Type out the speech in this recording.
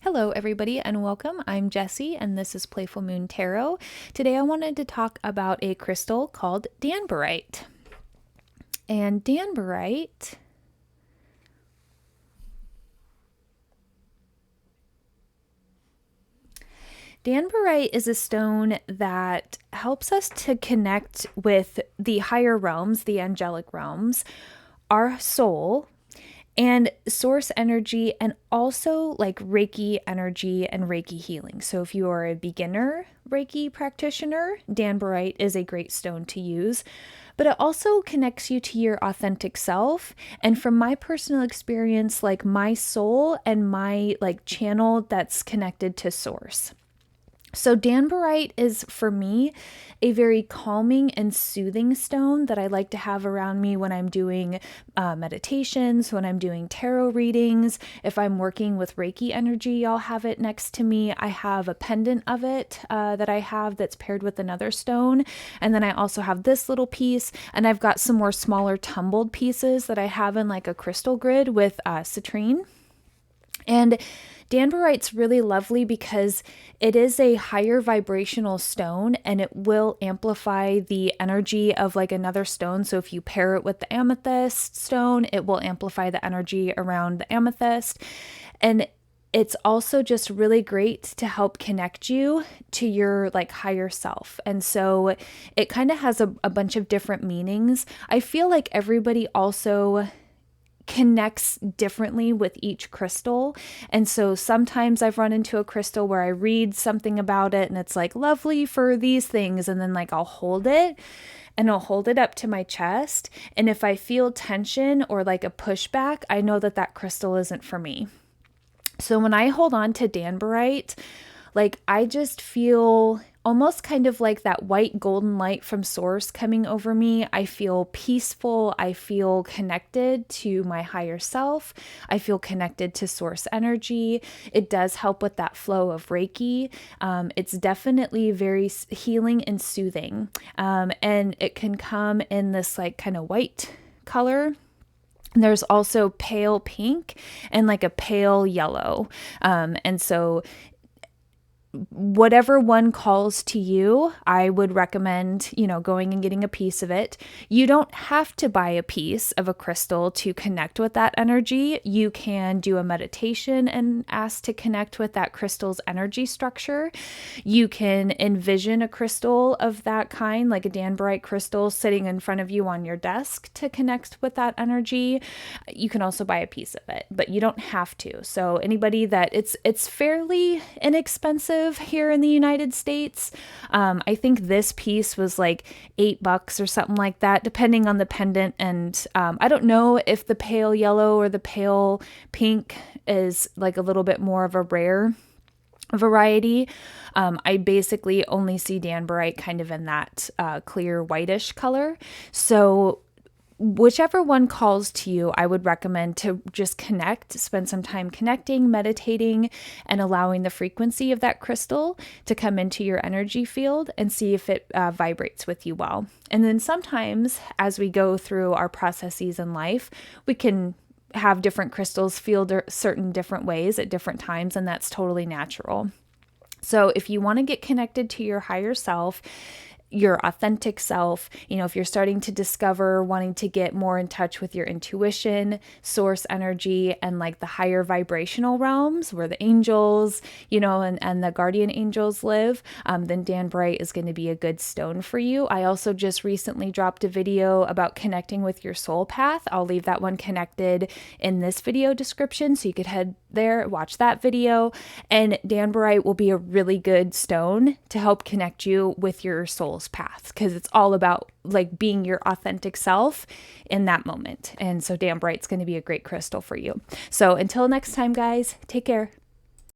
Hello, everybody, and welcome. I'm Jessie, and this is Playful Moon Tarot. Today, I wanted to talk about a crystal called Danburite. And Danburite is a stone that helps us to connect with the higher realms, the angelic realms, our soul, and source energy, and also like Reiki energy and Reiki healing. So if you are a beginner Reiki practitioner, Danburite is a great stone to use. But it also connects you to your authentic self. And from my personal experience, like my soul and my like channel that's connected to source. So Danburite is, for me, a very calming and soothing stone that I like to have around me when I'm doing meditations, when I'm doing tarot readings. If I'm working with Reiki energy, I'll have it next to me. I have a pendant of it that I have that's paired with another stone. And then I also have this little piece, and I've got some more smaller tumbled pieces that I have in like a crystal grid with citrine. And Danburite's really lovely because it is a higher vibrational stone and it will amplify the energy of like another stone. So if you pair it with the amethyst stone, it will amplify the energy around the amethyst. And it's also just really great to help connect you to your like higher self. And so it kind of has a bunch of different meanings. I feel like everybody also connects differently with each crystal. And so sometimes I've run into a crystal where I read something about it and it's like lovely for these things. And then like I'll hold it and I'll hold it up to my chest. And if I feel tension or like a pushback, I know that that crystal isn't for me. So when I hold on to Danburite, like I just feel almost kind of like that white golden light from source coming over me. I feel peaceful. I feel connected to my higher self. I feel connected to source energy. It does help with that flow of Reiki. It's definitely very healing and soothing. And it can come in this like kind of white color. There's also pale pink and like a pale yellow. And so whatever one calls to you, I would recommend, going and getting a piece of it. You don't have to buy a piece of a crystal to connect with that energy. You can do a meditation and ask to connect with that crystal's energy structure. You can envision a crystal of that kind, like a Danburite crystal, sitting in front of you on your desk to connect with that energy. You can also buy a piece of it, but you don't have to. So anybody that it's fairly inexpensive here in the United States. I think this piece was like $8 or something like that, depending on the pendant. And I don't know if the pale yellow or the pale pink is like a little bit more of a rare variety. I basically only see Danburite kind of in that clear whitish color. So whichever one calls to you, I would recommend to just spend some time connecting, meditating, and allowing the frequency of that crystal to come into your energy field and see if it vibrates with you well. And then sometimes as we go through our processes in life, we can have different crystals feel certain different ways at different times, and that's totally natural. So if you want to get connected to your higher self, your authentic self, if you're starting to discover wanting to get more in touch with your intuition, source energy, and like the higher vibrational realms where the angels, and the guardian angels live, then Danburite is going to be a good stone for you. I also just recently dropped a video about connecting with your soul path. I'll leave that one connected in this video description, so you could head there, watch that video. And Danburite will be a really good stone to help connect you with your soul's path, because it's all about like being your authentic self in that moment. And so Danburite's going to be a great crystal for you. So until next time, guys, take care.